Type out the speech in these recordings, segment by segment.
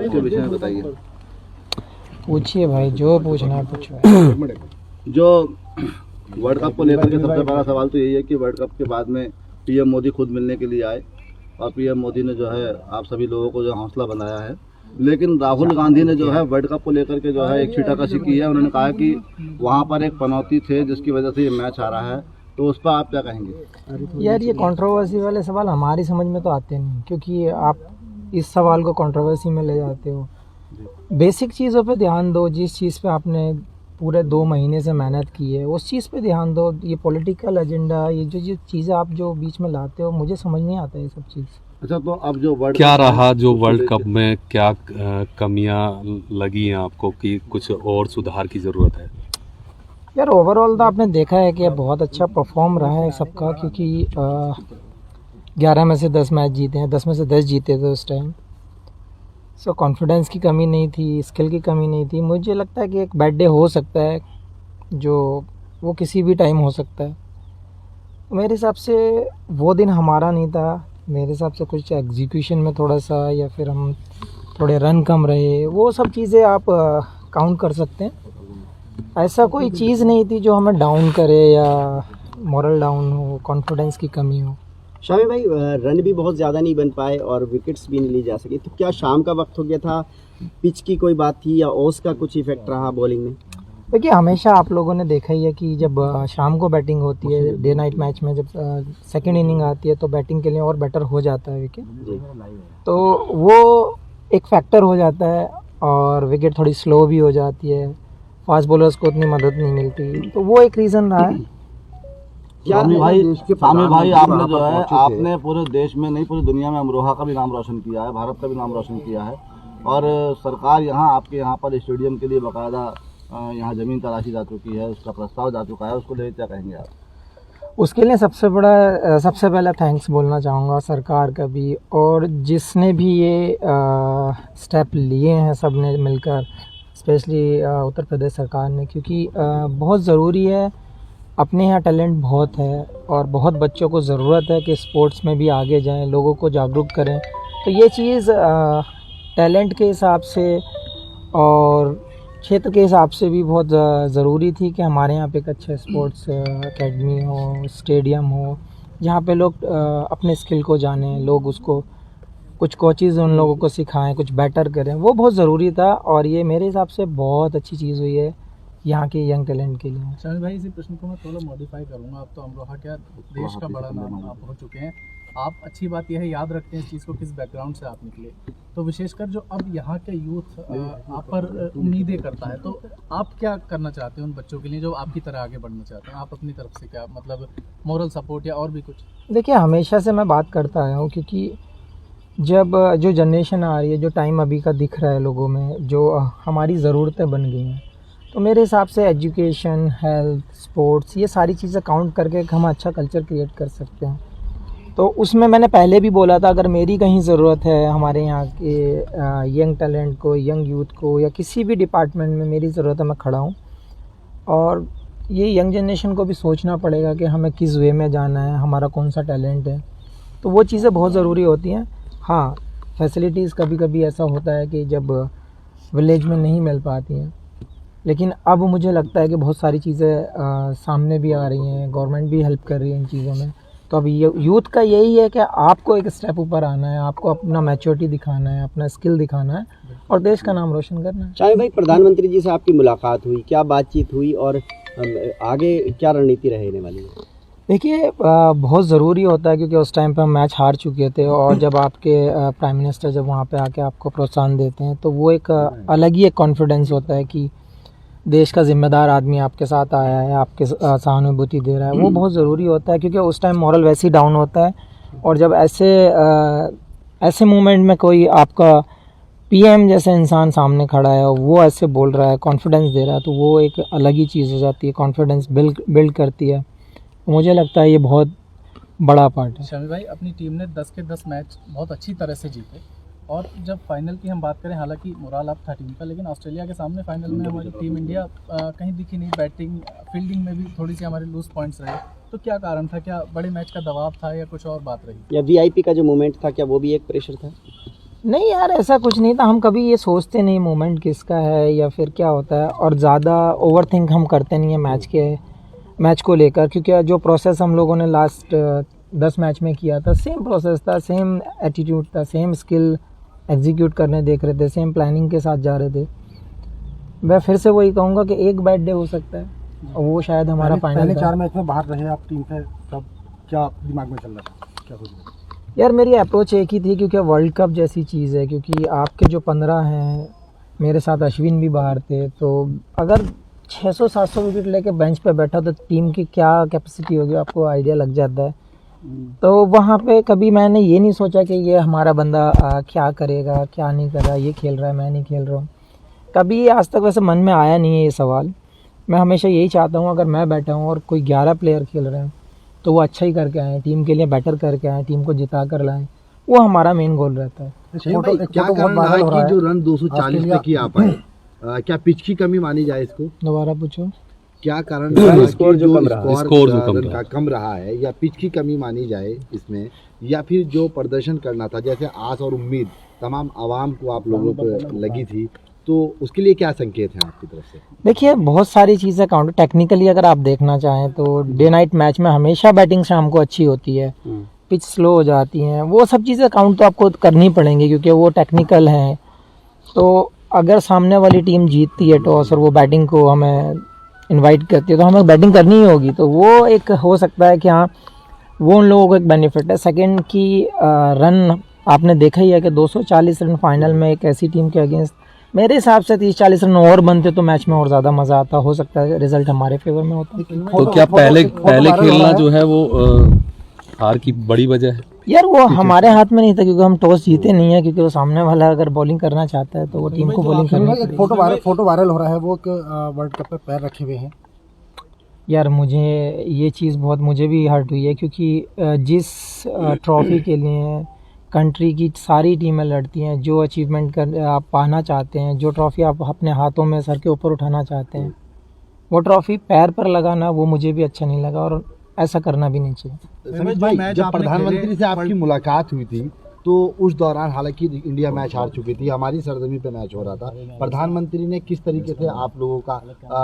के विषय में बताइए। पूछिए भाई, जो पूछना है पूछो। जो वर्ल्ड कप को लेकर के सबसे पहला सवाल तो यही है कि वर्ल्ड कप के बाद में पीएम मोदी खुद मिलने के लिए आए और पीएम मोदी ने जो है आप सभी लोगों को जो हौसला बनाया है, लेकिन राहुल गांधी ने जो है वर्ल्ड कप को लेकर के जो है एक छीटाकशी की है। उन्होंने कहा कि वहाँ पर एक पनौती थे जिसकी वजह से ये मैच आ रहा है, तो उस पर आप क्या कहेंगे? यार ये कंट्रोवर्सी वाले सवाल हमारी समझ में तो आते नहीं, क्योंकि आप इस सवाल को कंट्रोवर्सी में ले जाते हो। बेसिक चीज़ों पे ध्यान दो, जिस चीज़ पे आपने पूरे 2 महीने से मेहनत की है उस चीज़ पे ध्यान दो। ये पॉलिटिकल एजेंडा, ये जो चीज़ें आप जो बीच में लाते हो, मुझे समझ नहीं आता ये सब चीज़। अच्छा, तो अब जो वर्ल्ड क्या रहा जो वर्ल्ड कप में क्या कमियां लगी हैं आपको कि कुछ और सुधार की ज़रूरत है? यार ओवरऑल तो आपने देखा है कि बहुत अच्छा परफॉर्म रहा है सबका, क्योंकि 11 में से 10 मैच जीते हैं, 10 में से 10 जीते थे उस टाइम। सो कॉन्फिडेंस की कमी नहीं थी, स्किल की कमी नहीं थी। मुझे लगता है कि एक बैड डे हो सकता है, जो वो किसी भी टाइम हो सकता है। मेरे हिसाब से वो दिन हमारा नहीं था। मेरे हिसाब से कुछ एग्जीक्यूशन में थोड़ा सा, या फिर हम थोड़े रन कम रहे, वो सब चीज़ें आप काउंट कर सकते हैं। ऐसा कोई चीज़ नहीं थी जो हमें डाउन करे या मॉरल डाउन हो, कॉन्फिडेंस की कमी हो। शामी भाई, रन भी बहुत ज़्यादा नहीं बन पाए और विकेट्स भी नहीं ली जा सकी, तो क्या शाम का वक्त हो गया था, पिच की कोई बात थी, या ओस का कुछ इफेक्ट रहा बॉलिंग में? देखिए, हमेशा आप लोगों ने देखा ही है कि जब शाम को बैटिंग होती है, डे नाइट मैच में जब सेकंड इनिंग आती है तो बैटिंग के लिए और बेटर हो जाता है विकेट, तो वो एक फैक्टर हो जाता है और विकेट थोड़ी स्लो भी हो जाती है, फास्ट बॉलर्स को उतनी मदद नहीं मिलती, तो वो एक रीज़न रहा है। स्वामी भाई आपने जो है आपने पूरे देश में नहीं पूरी दुनिया में अमरोहा का भी नाम रोशन किया है, भारत का भी नाम रोशन किया है, और सरकार यहाँ आपके यहाँ पर स्टेडियम के लिए बाकायदा यहाँ ज़मीन तलाशी जा चुकी है, उसका प्रस्ताव जा चुका है, उसको लेकर क्या कहेंगे आप? उसके लिए सबसे पहला थैंक्स बोलना चाहूँगा सरकार का भी, और जिसने भी ये स्टेप लिए हैं सब ने मिलकर, स्पेशली उत्तर प्रदेश सरकार ने, क्योंकि बहुत ज़रूरी है। अपने यहाँ टैलेंट बहुत है और बहुत बच्चों को ज़रूरत है कि स्पोर्ट्स में भी आगे जाएं, लोगों को जागरूक करें। तो ये चीज़ टैलेंट के हिसाब से और क्षेत्र के हिसाब से भी बहुत ज़रूरी थी कि हमारे यहाँ पे एक अच्छा स्पोर्ट्स एकेडमी हो, स्टेडियम हो, जहाँ पे लोग अपने स्किल को जानें, लोग उसको कुछ कोचेज़ उन लोगों को सिखाएं, कुछ बेटर करें। वो बहुत ज़रूरी था और ये मेरे हिसाब से बहुत अच्छी चीज़ हुई है यहाँ के यंग टैलेंट के लिए। शामी भाई, इसी प्रश्न को मैं थोड़ा मॉडिफाई करूँगा। आप तो अमरोहा क्या देश का बड़ा नाम आप हो चुके हैं, आप अच्छी बात यह है याद रखते हैं इस चीज़ को, किस बैकग्राउंड से आप निकले, तो विशेषकर जो अब यहाँ के यूथ आप पर उम्मीदें करता है, तो आप क्या करना चाहते हैं उन बच्चों के लिए जो आपकी तरह आगे बढ़ना चाहते हैं? आप अपनी तरफ से क्या मतलब मोरल सपोर्ट या और भी कुछ? देखिए, हमेशा से मैं बात करता आया हूँ, क्योंकि जब जो जनरेशन आ रही है, जो टाइम अभी का दिख रहा है लोगों में, जो हमारी ज़रूरतें बन गई हैं, तो मेरे हिसाब से एजुकेशन, हेल्थ, स्पोर्ट्स, ये सारी चीज़ें काउंट करके हम अच्छा कल्चर क्रिएट कर सकते हैं। तो उसमें मैंने पहले भी बोला था, अगर मेरी कहीं ज़रूरत है हमारे यहाँ के यंग टैलेंट को, यंग यूथ को, या किसी भी डिपार्टमेंट में मेरी ज़रूरत है, मैं खड़ा हूँ। और ये यंग जनरेशन को भी सोचना पड़ेगा कि हमें किस वे में जाना है, हमारा कौन सा टैलेंट है, तो वो चीज़ें बहुत ज़रूरी होती हैं। हाँ, फैसिलिटीज़ कभी कभी ऐसा होता है कि जब विलेज में नहीं मिल पाती हैं, लेकिन अब मुझे लगता है कि बहुत सारी चीज़ें सामने भी आ रही हैं, गवर्नमेंट भी हेल्प कर रही है इन चीज़ों में। तो अब ये यूथ का यही है कि आपको एक स्टेप ऊपर आना है, आपको अपना मैच्योरिटी दिखाना है, अपना स्किल दिखाना है और देश का नाम रोशन करना है। शामी भाई, प्रधानमंत्री जी से आपकी मुलाकात हुई, क्या बातचीत हुई और आगे क्या रणनीति रहने वाली है? देखिए, बहुत ज़रूरी होता है, क्योंकि उस टाइम पे हम मैच हार चुके थे, और जब आपके प्राइम मिनिस्टर जब वहाँ पे आके आपको प्रोत्साहन देते हैं, तो वो एक अलग ही एक कॉन्फिडेंस होता है कि देश का जिम्मेदार आदमी आपके साथ आया है, आपके सहानुभूति दे रहा है। वो बहुत ज़रूरी होता है, क्योंकि उस टाइम मॉरल वैसे ही डाउन होता है, और जब ऐसे मोमेंट में कोई आपका पीएम जैसे इंसान सामने खड़ा है और वो ऐसे बोल रहा है, कॉन्फिडेंस दे रहा है, तो वो एक अलग ही चीज़ हो जाती है, कॉन्फिडेंस बिल्ड करती है। मुझे लगता है ये बहुत बड़ा पार्ट है। शामी भाई, अपनी टीम ने 10 के 10 मैच बहुत अच्छी तरह से जीते, और जब फाइनल की हम बात करें, हालांकि मोरल अप था टीम का, लेकिन ऑस्ट्रेलिया के सामने फाइनल में हमारी टीम इंडिया कहीं दिखी नहीं। बैटिंग, फील्डिंग में भी थोड़ी सी हमारे लूज पॉइंट्स रहे, तो क्या कारण था? क्या बड़े मैच का दबाव था या कुछ और बात रही? या वीआईपी का जो मोमेंट था, क्या वो भी एक प्रेशर था? नहीं यार, ऐसा कुछ नहीं था। हम कभी ये सोचते नहीं मोमेंट किसका है या फिर क्या होता है, और ज़्यादा ओवर थिंक हम करते नहीं है मैच को लेकर, क्योंकि जो प्रोसेस हम लोगों ने लास्ट 10 मैच में किया था, सेम प्रोसेस था, सेम एटीट्यूड था, सेम स्किल एग्जीक्यूट करने देख रहे थे, सेम प्लानिंग के साथ जा रहे थे। मैं फिर से वही कहूँगा कि एक बैड डे हो सकता है और वो शायद हमारा फाइनल। पहले 4 मैच में बाहर रहे आप टीम से, तब क्या दिमाग में चल रहा था, क्या सोच रहे थे? यार मेरी अप्रोच एक ही थी, क्योंकि वर्ल्ड कप जैसी चीज़ है, क्योंकि आपके जो 15 हैं, मेरे साथ अश्विन भी बाहर थे, तो अगर 600-700 विकेट लेके बेंच पे बैठा तो टीम की क्या कैपेसिटी होगी आपको आइडिया लग जाता है। तो वहाँ पे कभी मैंने ये नहीं सोचा कि ये हमारा बंदा क्या करेगा क्या नहीं कर रहा, ये खेल रहा है मैं नहीं खेल रहा हूँ, कभी आज तक वैसे मन में आया नहीं है ये सवाल। मैं हमेशा यही चाहता हूँ अगर मैं बैठा हूँ और कोई 11 प्लेयर खेल रहे हैं तो वो अच्छा ही करके आए, टीम के लिए बेटर करके आए, टीम को जिता कर लाएं, वो हमारा मेन गोल रहता है। क्या कारण रहा कि जो रन 240 तक ही आ पाए? क्या पिच की कमी मानी जाए इसको? दोबारा पूछो। क्या कारण रहा स्कोर जो कम रहा है, या पिच की कमी मानी जाए इसमें, या फिर जो प्रदर्शन करना था, जैसे आस और उम्मीद तमाम आवाम को आप लोगों को लगी थी, तो उसके लिए क्या संकेत हैं आपकी तरफ से? देखिए बहुत सारी चीज़ें काउंटर टेक्निकली अगर आप देखना चाहें तो डे नाइट मैच में हमेशा बैटिंग शाम को अच्छी होती है, पिच स्लो हो जाती हैं, वो सब चीज़ें काउंट तो आपको करनी पड़ेंगी क्योंकि वो टेक्निकल हैं। तो अगर सामने वाली टीम जीतती है टॉस और वो बैटिंग को हमें इनवाइट करती है तो हमें बैटिंग करनी ही होगी, तो वो एक हो सकता है कि हाँ वो उन लोगों को एक बेनिफिट है। सेकंड की रन आपने देखा ही है कि 240 रन फाइनल में एक ऐसी टीम के अगेंस्ट, मेरे हिसाब से 30-40 रन और बनते तो मैच में और ज़्यादा मज़ा आता, हो सकता है रिजल्ट हमारे फेवर में होता। तो क्या पहले खेलना जो है वो हार की बड़ी वजह है? यार वो हमारे हाथ में नहीं था क्योंकि हम टॉस जीते नहीं है, क्योंकि वो सामने वाला अगर बॉलिंग करना चाहता है तो वो टीम को बॉलिंग करनी एक फोटो वायरल हो रहा है, वो वर्ल्ड कप पे पैर रखे हुए हैं। यार मुझे ये चीज़ बहुत मुझे भी हर्ट हुई है, क्योंकि जिस ट्रॉफी के लिए कंट्री की सारी टीमें लड़ती हैं, जो अचीवमेंट कर आप पाना चाहते हैं, जो ट्रॉफी आप अपने हाथों में सर के ऊपर उठाना चाहते हैं, वो ट्रॉफी पैर पर लगाना वो मुझे भी अच्छा नहीं लगा और ऐसा करना भी नहीं चाहिए। समीर भाई, जब प्रधानमंत्री से आपकी मुलाकात हुई थी तो उस दौरान हालांकि इंडिया मैच हार चुकी थी, हमारी सरजमी पे मैच हो रहा था, प्रधानमंत्री ने किस तरीके से आप लोगों का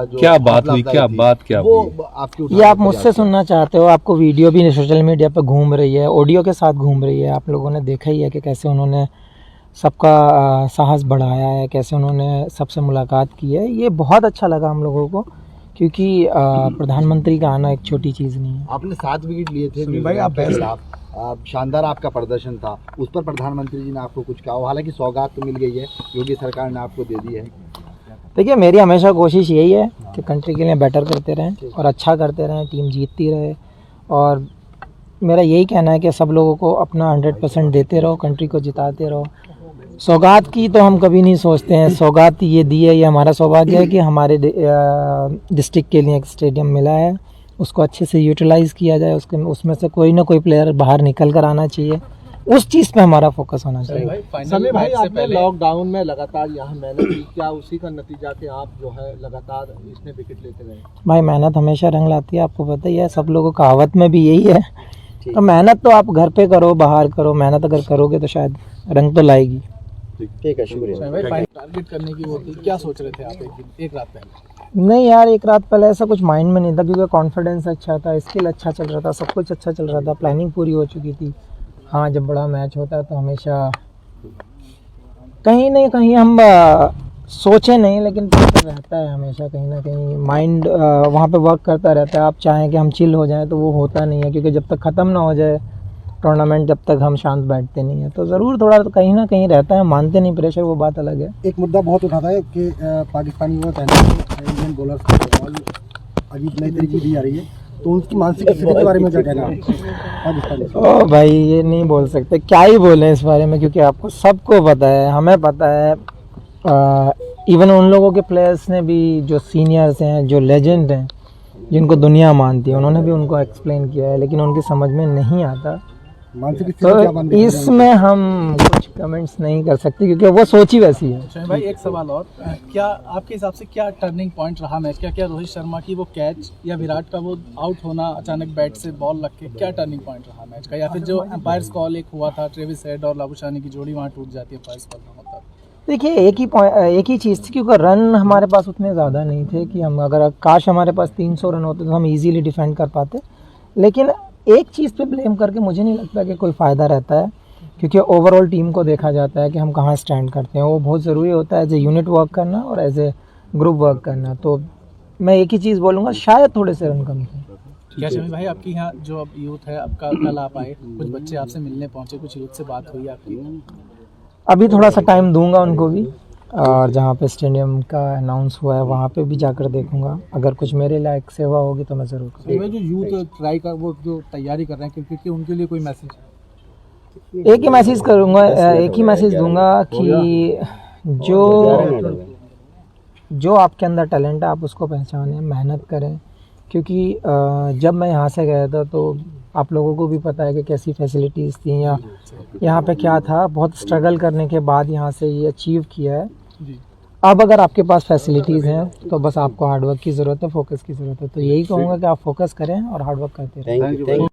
जो क्या बात हुई, क्या बात क्या वो हुई? आपके ये आप मुझसे सुनना चाहते हो? आपको वीडियो भी सोशल मीडिया पर घूम रही है, ऑडियो के साथ घूम रही है, आप लोगों ने देखा ही है कि कैसे उन्होंने सबका साहस बढ़ाया है, कैसे उन्होंने सबसे मुलाकात की है। ये बहुत अच्छा लगा हम लोगों को, क्योंकि प्रधानमंत्री का आना एक छोटी चीज़ नहीं है। आपने 7 विकेट लिए थे भाई, आप शानदार आपका प्रदर्शन था, उस पर प्रधानमंत्री जी ने आपको कुछ कहा? हालांकि सौगात तो मिल गई है, योगी सरकार ने आपको दे दी है। देखिए मेरी हमेशा कोशिश यही है कि कंट्री के लिए बेटर करते रहें और अच्छा करते रहें, टीम जीतती रहे, और मेरा यही कहना है कि सब लोगों को अपना 100% देते रहो, कंट्री को जिताते रहो। सौगात की तो हम कभी नहीं सोचते हैं, सौगात ये दी है, ये हमारा सौभाग्य है कि हमारे डिस्ट्रिक्ट के लिए एक स्टेडियम मिला है, उसको अच्छे से यूटिलाइज़ किया जाए, उसमें से कोई ना कोई प्लेयर बाहर निकल कर आना चाहिए, उस चीज़ पे हमारा फोकस होना चाहिए। समीर भाई, आपने लॉकडाउन में लगातार यहाँ मेहनत की, क्या उसी का नतीजा कि आप जो है लगातार इसमें विकेट लेते रहे? भाई मेहनत हमेशा रंग लाती है, आपको पता ही है, सब लोगों का कहावत में भी यही है। तो मेहनत तो आप घर पे करो बाहर करो, मेहनत अगर करोगे तो शायद रंग तो लाएगी। ठीक है, शुक्रिया। टारगेट करने की वो थी, क्या सोच रहे थे आप एक रात पहले? नहीं यार, एक रात पहले ऐसा कुछ माइंड में नहीं था, क्योंकि कॉन्फिडेंस अच्छा था, स्किल अच्छा चल रहा था, सब कुछ अच्छा चल रहा था, प्लानिंग पूरी हो चुकी थी। हाँ, जब बड़ा मैच होता है तो हमेशा कहीं ना कहीं हम सोचे नहीं, लेकिन प्रेशर रहता है हमेशा, कहीं ना कहीं माइंड वहाँ पे वर्क करता रहता है। आप चाहें कि हम चिल हो जाएं तो वो होता नहीं है, क्योंकि जब तक ख़त्म ना हो जाए टूर्नामेंट, जब तक हम शांत बैठते नहीं हैं, तो ज़रूर थोड़ा तो कहीं ना कहीं रहता है, मानते नहीं प्रेशर, वो बात अलग है। एक मुद्दा बहुत उठाता है कि पाकिस्तानी वो इंडियन बॉलर बॉल अजीब नई तरीके की दी जा रही है, तो उनकी मानसिक स्थिति के बारे में क्या कहना है पाकिस्तानी? ओ भाई, ये नहीं बोल सकते, क्या ही बोलें इस बारे में, क्योंकि आपको सबको पता है, हमें पता है, इवन उन लोगों के प्लेयर्स ने भी, जो सीनियर्स हैं, जो लेजेंड हैं, जिनको दुनिया मानती है, उन्होंने भी उनको एक्सप्लेन किया है, लेकिन उनकी समझ में नहीं आता। मानसिक स्थिति तो क्या बन रही है? इसमें हम कुछ कमेंट्स नहीं कर सकते क्योंकि वो सोच ही वैसी है। शमी भाई एक सवाल और, क्या आपके हिसाब से क्या टर्निंग पॉइंट रहा मैच का? क्या रोहित शर्मा की वो कैच या विराट का वो आउट होना अचानक बैट से बॉल लग के, क्या टर्निंग पॉइंट रहा मैच का? या फिर जो एम्पायर्स कॉल एक हुआ था, ट्रेविस हेड और लाबुशानी की जोड़ी वहाँ टूट जाती है एम्पायर्स कॉल ना होता? देखिए एक ही चीज़ थी क्योंकि रन हमारे पास उतने ज़्यादा नहीं थे कि हम अगर काश हमारे पास 300 रन होते तो हम इजीली डिफेंड कर पाते। लेकिन एक चीज़ पे ब्लेम करके मुझे नहीं लगता कि कोई फ़ायदा रहता है क्योंकि ओवरऑल टीम को देखा जाता है कि हम कहाँ स्टैंड करते हैं। वो बहुत ज़रूरी होता है एज ए यूनिट वर्क करना और एज ए ग्रुप वर्क करना। तो मैं एक ही चीज़ बोलूँगा, शायद थोड़े से रन कम थे। क्या शमी भाई आपकी यहाँ जो अब यूथ है, आपका कल आप आए, कुछ बच्चे आपसे मिलने पहुँचे, कुछ यूथ से बात हुई आपकी? अभी थोड़ा सा टाइम दूंगा उनको भी, और जहाँ पे स्टेडियम का अनाउंस हुआ है वहाँ पे भी जाकर देखूंगा। अगर कुछ मेरे लायक सेवा होगी तो मैं ज़रूर करूँगा। जो यूथ ट्राई का वो जो तैयारी कर रहे हैं क्रिकेट की, उनके लिए कोई मैसेज? एक ही मैसेज करूँगा, एक ही मैसेज दूंगा कि जो आपके अंदर टैलेंट है आप उसको पहचानें, मेहनत करें। क्योंकि जब मैं यहाँ से गया था तो आप लोगों को भी पता है कि कैसी फैसिलिटीज़ थी या यहाँ पे क्या था। बहुत स्ट्रगल करने के बाद यहाँ से ये अचीव किया है। अब अगर आपके पास फैसिलिटीज़ हैं तो बस आपको हार्डवर्क की ज़रूरत है, फोकस की ज़रूरत है। तो यही कहूँगा कि आप फोकस करें और हार्डवर्क करते रहें। Thank you.